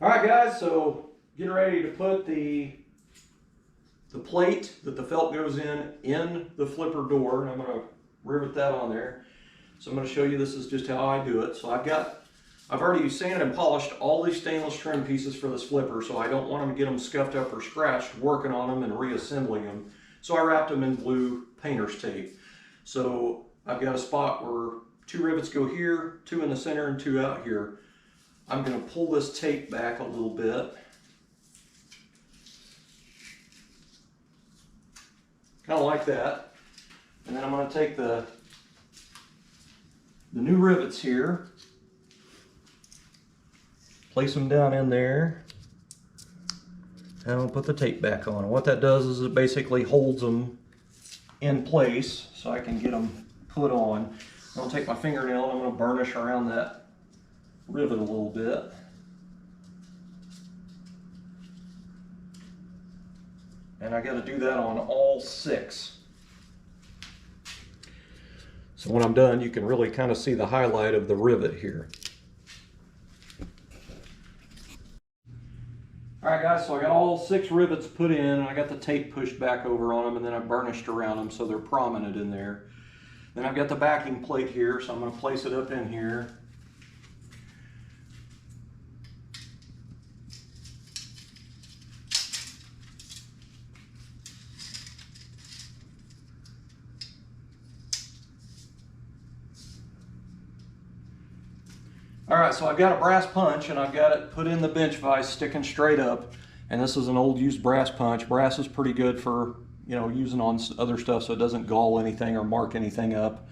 All right, guys, so getting ready to put the plate that the felt goes in the flipper door, and I'm going to rivet that on there. So I'm going to show you, this is just how I do it. So I've already sanded and polished all these stainless trim pieces for this flipper, so I don't want them to get them scuffed up or scratched working on them and reassembling them. So I wrapped them in blue painter's tape. So I've got a spot where 2 rivets go here, 2 in the center and 2 out here. I'm going to pull this tape back a little bit. Kind of like that. And then I'm going to take the new rivets here, place them down in there, and I'll put the tape back on. And what that does is it basically holds them in place so I can get them put on. I'll take my fingernail and I'm going to burnish around that rivet a little bit. And I got to do that on all 6. So when I'm done, you can really kind of see the highlight of the rivet here. All right, guys, so I got all 6 rivets put in, and I got the tape pushed back over on them, and then I burnished around them so they're prominent in there. Then I've got the backing plate here, so I'm going to place it up in here. All right, so I've got a brass punch and I've got it put in the bench vise sticking straight up. And this is an old used brass punch. Brass is pretty good for, using on other stuff so it doesn't gall anything or mark anything up.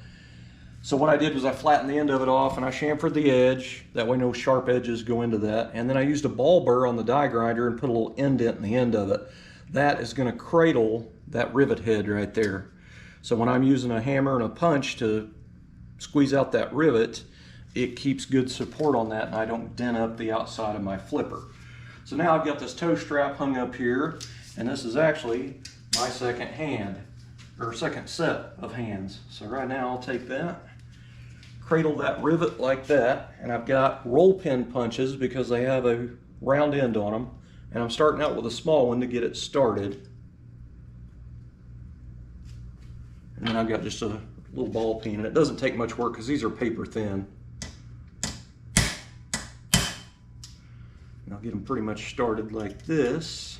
So what I did was I flattened the end of it off and I chamfered the edge. That way no sharp edges go into that. And then I used a ball burr on the die grinder and put a little indent in the end of it. That is going to cradle that rivet head right there. So when I'm using a hammer and a punch to squeeze out that rivet, it keeps good support on that and I don't dent up the outside of my flipper. So now I've got this toe strap hung up here, and this is actually my second set of hands. So right now I'll take that, cradle that rivet like that, and I've got roll pin punches because they have a round end on them, and I'm starting out with a small one to get it started. And then I've got just a little ball peen, and it doesn't take much work because these are paper thin. And I'll get them pretty much started like this.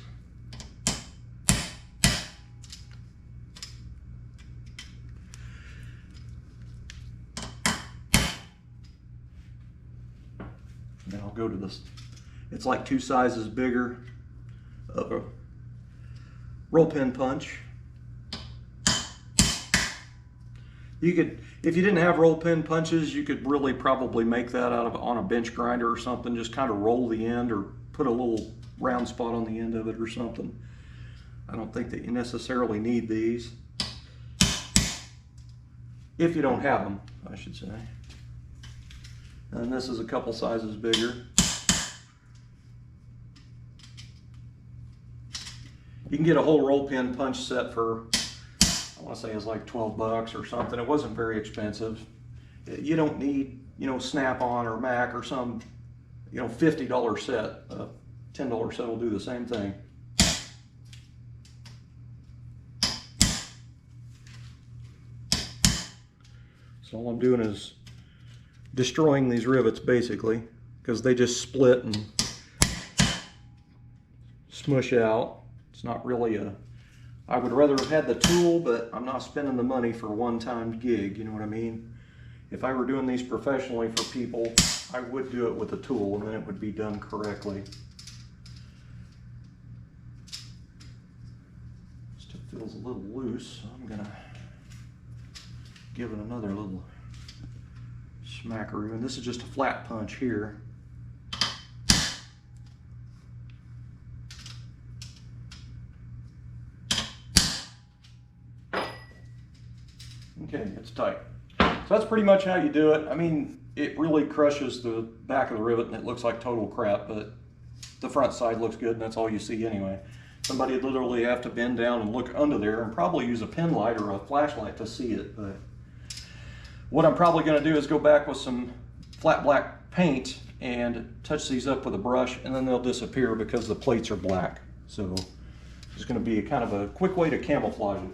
And then I'll go to this. It's like 2 sizes bigger of a roll pin punch. You could, if you didn't have roll pin punches, you could really probably make that on a bench grinder or something. Just kind of roll the end or put a little round spot on the end of it or something. I don't think that you necessarily need these. If you don't have them, I should say. And this is a couple sizes bigger. You can get a whole roll pin punch set for, I want to say it's like 12 bucks or something. It wasn't very expensive. You don't need, Snap-on or Mac or some, $50 set. A $10 set will do the same thing. So all I'm doing is destroying these rivets basically, because they just split and smush out. It's not really I would rather have had the tool, but I'm not spending the money for a one-time gig, you know what I mean? If I were doing these professionally for people, I would do it with a tool and then it would be done correctly. Still feels a little loose, so I'm gonna give it another little smackaroo. And this is just a flat punch here. Okay, it's tight. So that's pretty much how you do it. I mean, it really crushes the back of the rivet and it looks like total crap, but the front side looks good and that's all you see anyway. Somebody would literally have to bend down and look under there and probably use a pen light or a flashlight to see it. But what I'm probably going to do is go back with some flat black paint and touch these up with a brush, and then they'll disappear because the plates are black. So it's going to be kind of a quick way to camouflage it.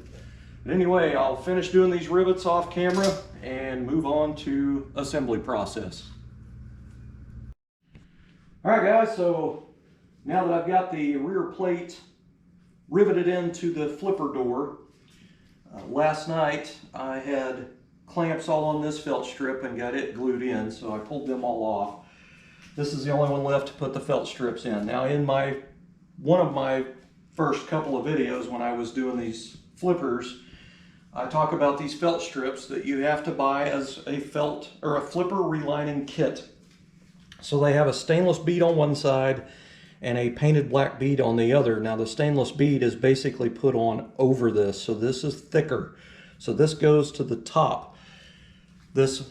But anyway, I'll finish doing these rivets off camera and move on to assembly process. All right guys, so now that I've got the rear plate riveted into the flipper door, last night I had clamps all on this felt strip and got it glued in, so I pulled them all off. This is the only one left to put the felt strips in. Now in one of my first couple of videos when I was doing these flippers, I talk about these felt strips that you have to buy as a felt or a flipper relining kit. So they have a stainless bead on one side and a painted black bead on the other. Now the stainless bead is basically put on over this, so this is thicker. So this goes to the top. This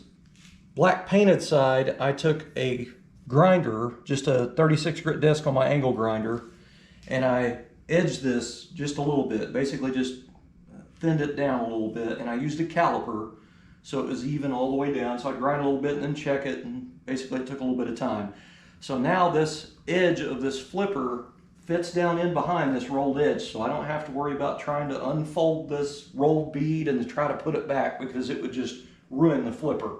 black painted side, I took a grinder, just a 36 grit disc on my angle grinder, and I edged this just a little bit, basically just thinned it down a little bit, and I used a caliper so it was even all the way down. So I grind a little bit and then check it, and basically it took a little bit of time. So now this edge of this flipper fits down in behind this rolled edge, so I don't have to worry about trying to unfold this rolled bead and to try to put it back, because it would just ruin the flipper.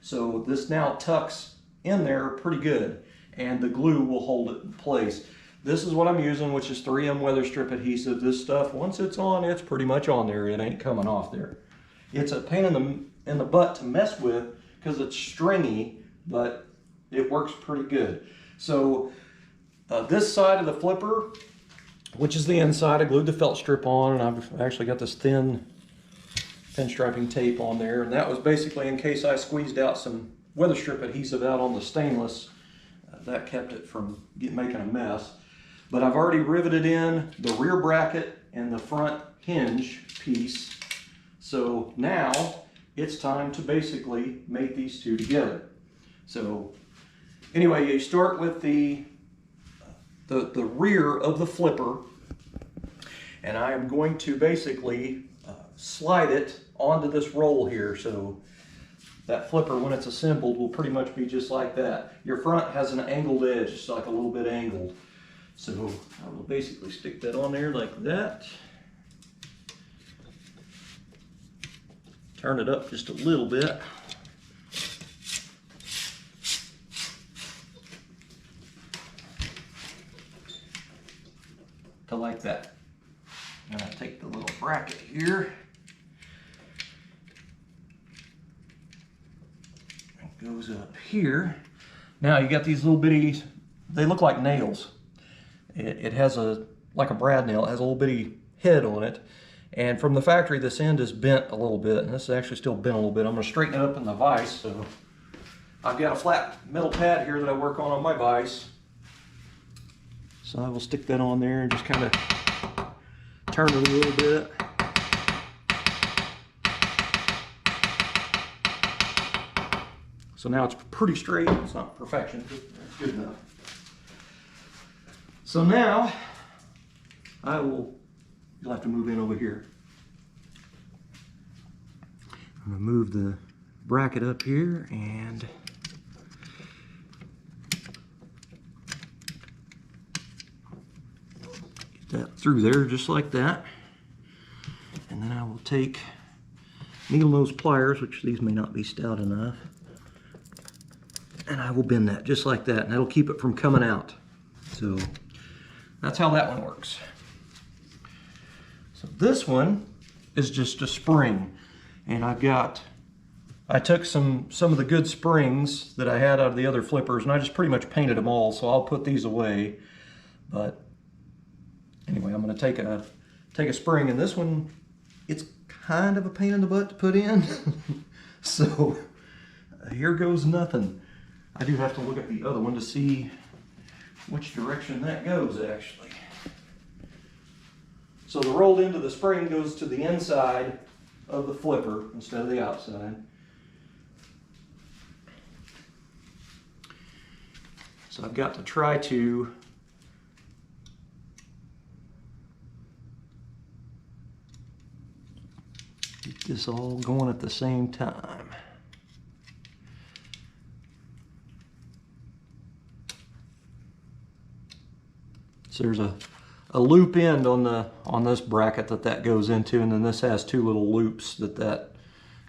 So this now tucks in there pretty good, and the glue will hold it in place. This is what I'm using, which is 3M weather strip adhesive. This stuff, once it's on, it's pretty much on there. It ain't coming off there. It's a pain in the butt to mess with because it's stringy, but it works pretty good. So this side of the flipper, which is the inside, I glued the felt strip on, and I've actually got this thin pinstriping tape on there, and that was basically in case I squeezed out some weather strip adhesive out on the stainless. That kept it from making a mess. But I've already riveted in the rear bracket and the front hinge piece. So now it's time to basically make these two together. So anyway, you start with the rear of the flipper, and I am going to basically slide it onto this roll here. So that flipper, when it's assembled, will pretty much be just like that. Your front has an angled edge, it's like a little bit angled. So I will basically stick that on there like that. Turn it up just a little bit. To like that. And I take the little bracket here. It goes up here. Now you got these little bitty, they look like nails. It has like a brad nail, it has a little bitty head on it. And from the factory, this end is bent a little bit, and this is actually still bent a little bit. I'm gonna straighten it up in the vise. So I've got a flat metal pad here that I work on my vise. So I will stick that on there and just kind of turn it a little bit. So now it's pretty straight. It's not perfection, but it's good enough. So now you'll have to move in over here. I'm gonna move the bracket up here and get that through there just like that. And then I will take needle nose pliers, which these may not be stout enough, and I will bend that just like that, and that'll keep it from coming out. So that's how that one works. So this one is just a spring, and I took some of the good springs that I had out of the other flippers, and I just pretty much painted them all, so I'll put these away. But anyway, I'm going to take a spring, and this one, it's kind of a pain in the butt to put in. So here goes nothing. I do have to look at the other one to see which direction that goes actually. So the rolled end of the spring goes to the inside of the flipper instead of the outside. So I've got to try to get this all going at the same time. So there's a loop end on this bracket that goes into, and then this has two little loops that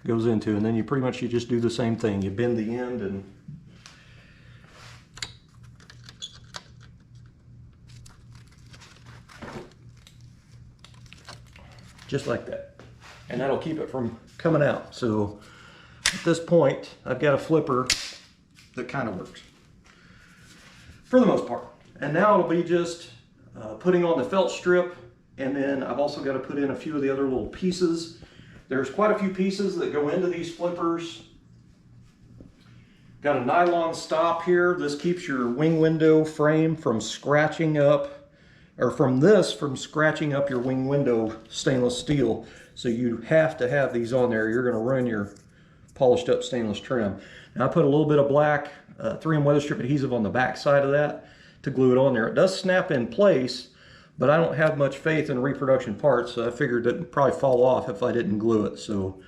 goes into, and then you pretty much just do the same thing. You bend the end and just like that, and that'll keep it from coming out. So at this point, I've got a flipper that kind of works for the most part. And now it'll be just putting on the felt strip, and then I've also got to put in a few of the other little pieces. There's quite a few pieces that go into these flippers. Got a nylon stop here. This keeps your wing window frame from scratching up, or from scratching up your wing window stainless steel. So you have to have these on there. You're going to run your polished up stainless trim. Now I put a little bit of black 3M weather strip adhesive on the back side of that to glue it on there. It does snap in place, but I don't have much faith in reproduction parts, so I figured that it'd probably fall off if I didn't glue it. So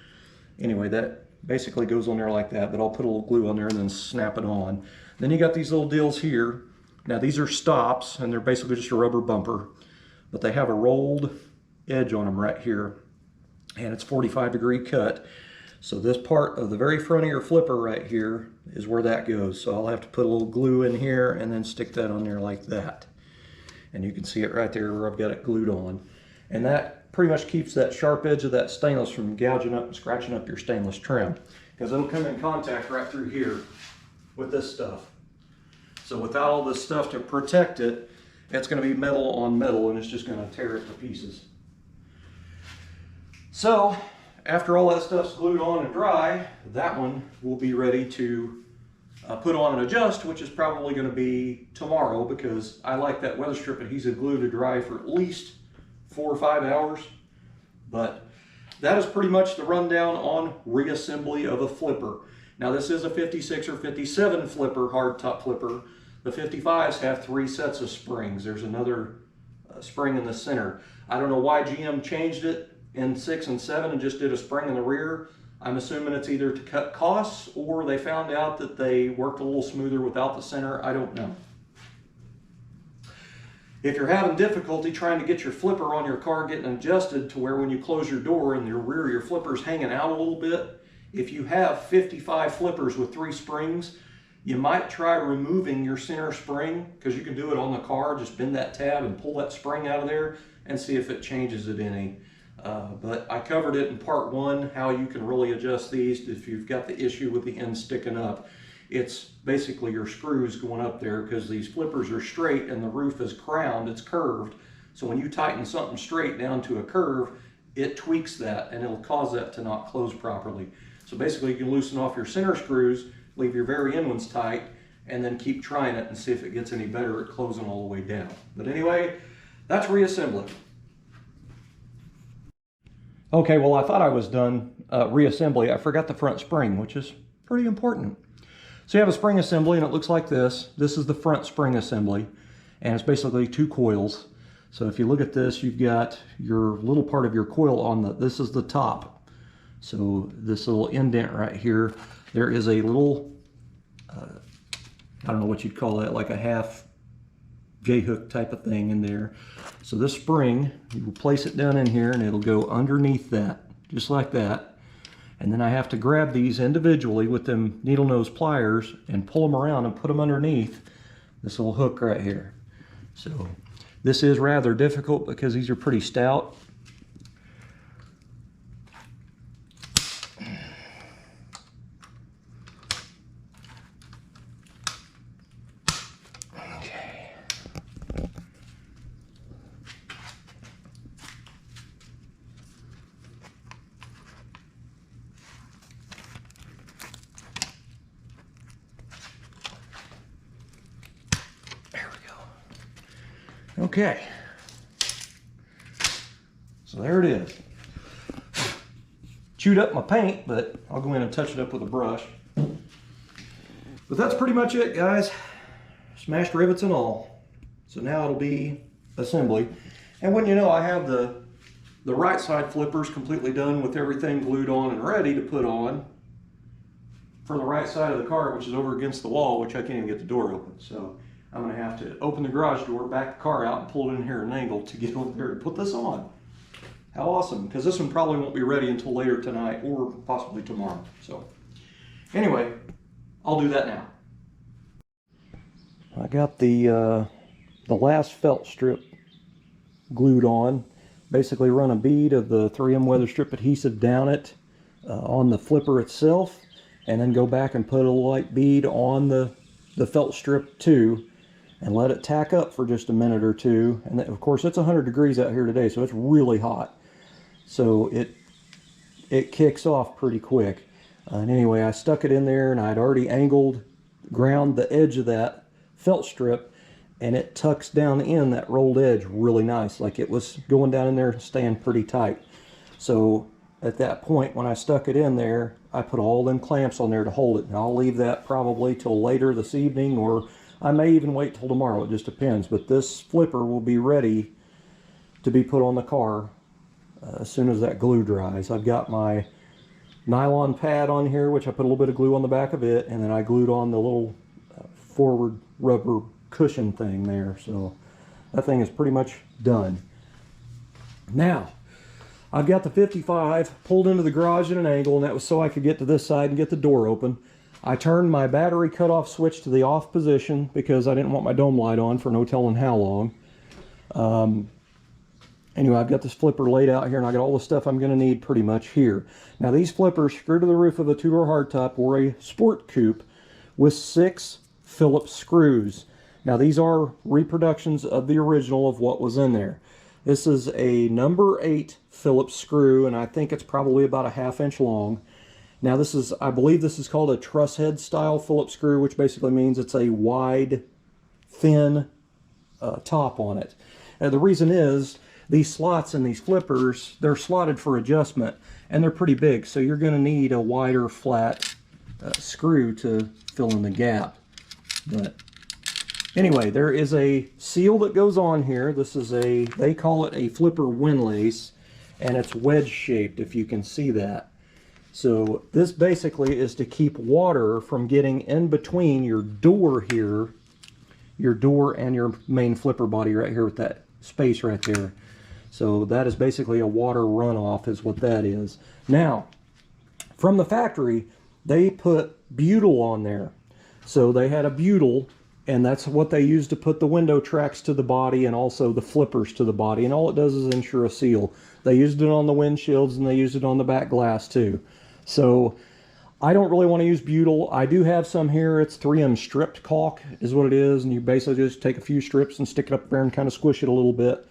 anyway, that basically goes on there like that, but I'll put a little glue on there and then snap it on. Then you got these little deals here. Now these are stops, and they're basically just a rubber bumper, but they have a rolled edge on them right here, and it's 45-degree cut. So this part of the very front of your flipper right here is where that goes. So I'll have to put a little glue in here and then stick that on there like that. And you can see it right there where I've got it glued on. And that pretty much keeps that sharp edge of that stainless from gouging up and scratching up your stainless trim, because it'll come in contact right through here with this stuff. So without all this stuff to protect it, it's going to be metal on metal, and it's just going to tear it to pieces. So after all that stuff's glued on and dry, that one will be ready to put on and adjust, which is probably going to be tomorrow, because I like that weather strip adhesive glue to dry for at least 4 or 5 hours. But that is pretty much the rundown on reassembly of a flipper. Now this is a 56 or 57 flipper, hardtop flipper. The 55s have 3 sets of springs. There's another spring in the center. I don't know why GM changed it in 6 and 7 and just did a spring in the rear. I'm assuming it's either to cut costs, or they found out that they worked a little smoother without the center. I don't know. If you're having difficulty trying to get your flipper on your car getting adjusted to where when you close your door and your rear of your flipper's hanging out a little bit, if you have 55 flippers with 3 springs, you might try removing your center spring, because you can do it on the car. Just bend that tab and pull that spring out of there and see if it changes it any. But I covered it in part 1, how you can really adjust these if you've got the issue with the end sticking up. It's basically your screws going up there, because these flippers are straight and the roof is crowned, it's curved. So when you tighten something straight down to a curve, it tweaks that and it'll cause that to not close properly. So basically you can loosen off your center screws, leave your very end ones tight, and then keep trying it and see if it gets any better at closing all the way down. But anyway, that's reassembly. Okay, well, I thought I was done reassembly. I forgot the front spring, which is pretty important. So you have a spring assembly, and it looks like this. This is the front spring assembly, and it's basically 2 coils. So if you look at this, you've got your little part of your coil on this is the top. So this little indent right here, there is a little, I don't know what you'd call that, like a half J-hook type of thing in there. So this spring, you will place it down in here and it'll go underneath that, just like that. And then I have to grab these individually with them needle nose pliers and pull them around and put them underneath this little hook right here. So this is rather difficult because these are pretty stout. Okay, so there it is. Chewed up my paint, but I'll go in and touch it up with a brush. But that's pretty much it, guys. Smashed rivets and all. So now it'll be assembly. And when you know, I have the right side flippers completely done with everything glued on and ready to put on for the right side of the car, which is over against the wall, which I can't even get the door open. So I'm going to have to open the garage door, back the car out, and pull it in here at an angle to get over there to put this on. How awesome, because this one probably won't be ready until later tonight or possibly tomorrow. So anyway, I'll do that now. I got the last felt strip glued on. Basically run a bead of the 3M weather strip adhesive down it on the flipper itself, and then go back and put a light bead on the felt strip too, and let it tack up for just a minute or two. And of course it's 100 degrees out here today, so it's really hot. So it kicks off pretty quick. And anyway, I stuck it in there, and I'd already ground the edge of that felt strip, and it tucks down in that rolled edge really nice, like it was going down in there and staying pretty tight. So at that point, when I stuck it in there, I put all them clamps on there to hold it, and I'll leave that probably till later this evening, or I may even wait till tomorrow. It just depends. But this flipper will be ready to be put on the car as soon as that glue dries. I've got my nylon pad on here, which I put a little bit of glue on the back of it, and then I glued on the little forward rubber cushion thing there. So that thing is pretty much done. Now, I've got the 55 pulled into the garage at an angle, and that was so I could get to this side and get the door open. I turned my battery cutoff switch to the off position because I didn't want my dome light on for no telling how long. Anyway, I've got this flipper laid out here, and I got all the stuff I'm going to need pretty much here. Now, these flippers screw to the roof of a two-door hardtop or a sport coupe with 6 Phillips screws. Now, these are reproductions of the original of what was in there. This is a number 8 Phillips screw, and I think it's probably about a 1/2 inch long. Now, this is, I believe this is called a truss head style Phillips screw, which basically means it's a wide, thin top on it. And the reason is, these slots in these flippers, they're slotted for adjustment, and they're pretty big, so you're going to need a wider, flat screw to fill in the gap. But anyway, there is a seal that goes on here. This is they call it a flipper windlace, and it's wedge shaped, if you can see that. So this basically is to keep water from getting in between your door here, your door and your main flipper body right here with that space right there. So that is basically a water runoff is what that is. Now, from the factory, they put butyl on there. So they had a butyl, and that's what they used to put the window tracks to the body and also the flippers to the body. And all it does is ensure a seal. They used it on the windshields, and they used it on the back glass too. So I don't really want to use butyl. I do have some here. It's 3M stripped caulk is what it is. And you basically just take a few strips and stick it up there and kind of squish it a little bit.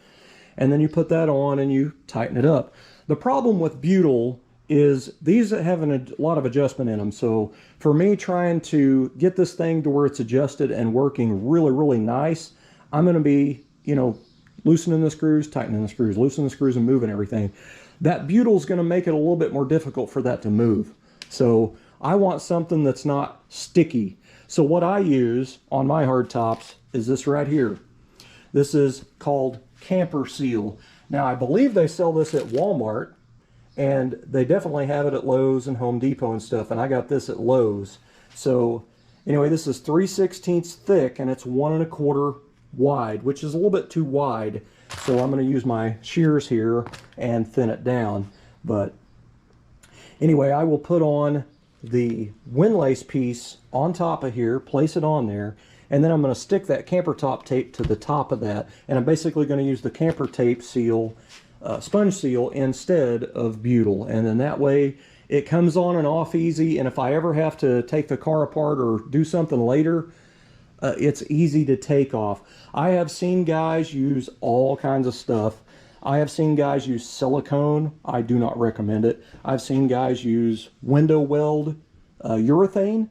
And then you put that on and you tighten it up. The problem with butyl is these have a lot of adjustment in them. So for me, trying to get this thing to where it's adjusted and working really, really nice, I'm going to be, loosening the screws, tightening the screws, loosening the screws, and moving everything. That butyl is going to make it a little bit more difficult for that to move. So I want something that's not sticky. So what I use on my hardtops is this right here. This is called Camper Seal. Now, I believe they sell this at Walmart, and they definitely have it at Lowe's and Home Depot and stuff, and I got this at Lowe's. So anyway, this is 3/16 thick, and it's 1 1/4 wide, which is a little bit too wide. So I'm going to use my shears here and thin it down. But anyway, I will put on the windlace piece on top of here, place it on there, and then I'm going to stick that camper top tape to the top of that, and I'm basically going to use the camper tape seal, sponge seal, instead of butyl. And then that way it comes on and off easy, and if I ever have to take the car apart or do something later, it's easy to take off. I have seen guys use all kinds of stuff. I have seen guys use silicone. I do not recommend it. I've seen guys use window weld urethane.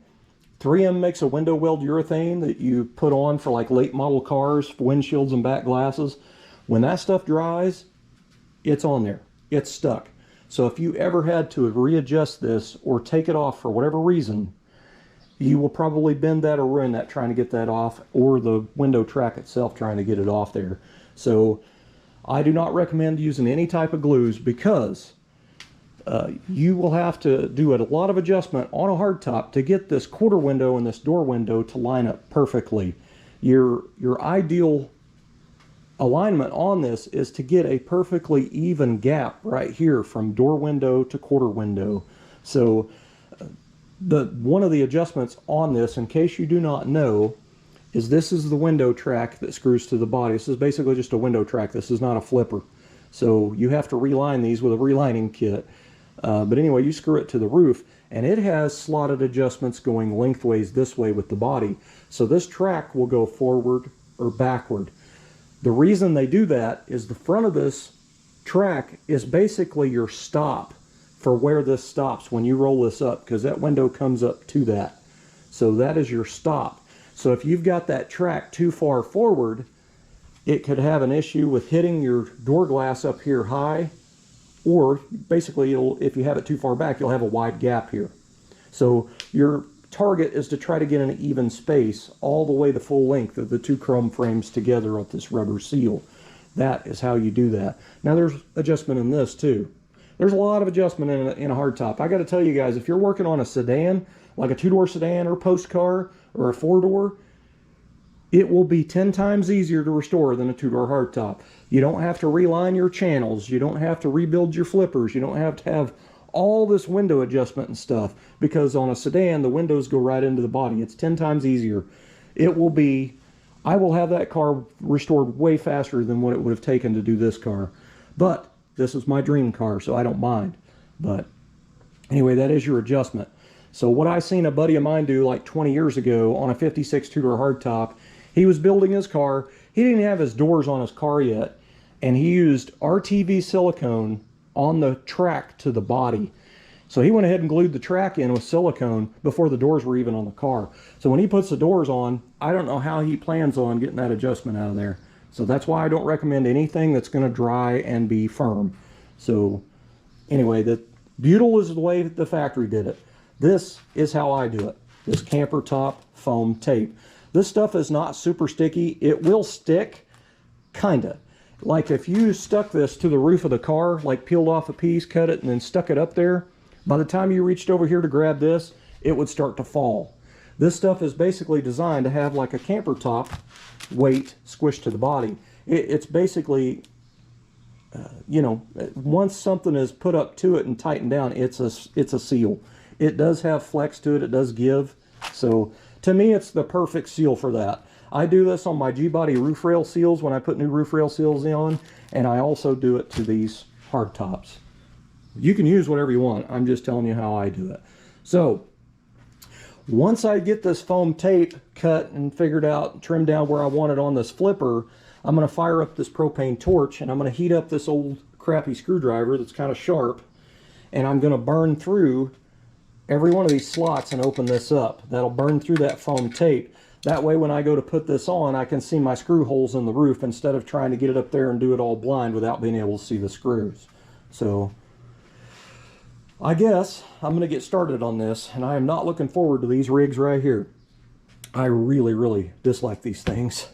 3M makes a window weld urethane that you put on for like late model cars, for windshields and back glasses. When that stuff dries, it's on there. It's stuck. So if you ever had to readjust this or take it off for whatever reason, you will probably bend that or ruin that trying to get that off, or the window track itself trying to get it off there. So I do not recommend using any type of glues, because you will have to do a lot of adjustment on a hardtop to get this quarter window and this door window to line up perfectly. Your ideal alignment on this is to get a perfectly even gap right here from door window to quarter window. So one of the adjustments on this, in case you do not know, is this is the window track that screws to the body. This is basically just a window track. This is not a flipper. So you have to reline these with a relining kit. But anyway, you screw it to the roof, and it has slotted adjustments going lengthways this way with the body. So this track will go forward or backward. The reason they do that is the front of this track is basically your stop for where this stops when you roll this up, because that window comes up to that. So that is your stop. So if you've got that track too far forward, it could have an issue with hitting your door glass up here high, or basically if you have it too far back, you'll have a wide gap here. So your target is to try to get an even space all the way the full length of the two chrome frames together with this rubber seal. That is how you do that. Now there's adjustment in this too. There's a lot of adjustment in a hardtop. I got to tell you guys, if you're working on a sedan, like a 2-door sedan or post car or a 4-door, it will be 10 times easier to restore than a 2-door hardtop. You don't have to reline your channels. You don't have to rebuild your flippers. You don't have to have all this window adjustment and stuff, because on a sedan, the windows go right into the body. It's 10 times easier. It will be, I will have that car restored way faster than what it would have taken to do this car. But this is my dream car, so I don't mind. But anyway, that is your adjustment. So what I seen a buddy of mine do like 20 years ago on a 56 2-door hardtop, he was building his car. He didn't have his doors on his car yet, and he used RTV silicone on the track to the body. So he went ahead and glued the track in with silicone before the doors were even on the car. So when he puts the doors on, I don't know how he plans on getting that adjustment out of there. So that's why I don't recommend anything that's going to dry and be firm. So anyway, the Butyl is the way the factory did it. This is how I do it. This camper top foam tape. This stuff is not super sticky. It will stick, kinda. Like if you stuck this to the roof of the car, like peeled off a piece, cut it, and then stuck it up there, by the time you reached over here to grab this, it would start to fall. This stuff is basically designed to have like a camper top weight squished to the body. It's basically, you know, once something is put up to it and tightened down, it's a seal. It does have flex to it. It does give. So to me, it's the perfect seal for that. I do this on my G-body roof rail seals when I put new roof rail seals on, and I also do it to these hard tops. You can use whatever you want. I'm just telling you how I do it. So once I get this foam tape cut and figured out, trimmed down where I want it on this flipper, I'm going to fire up this propane torch, and I'm going to heat up this old crappy screwdriver that's kind of sharp, and I'm going to burn through every one of these slots and open this up. That'll burn through that foam tape. That way when I go to put this on, I can see my screw holes in the roof instead of trying to get it up there and do it all blind without being able to see the screws. So I guess I'm going to get started on this, and I am not looking forward to these rigs right here. I really, really dislike these things.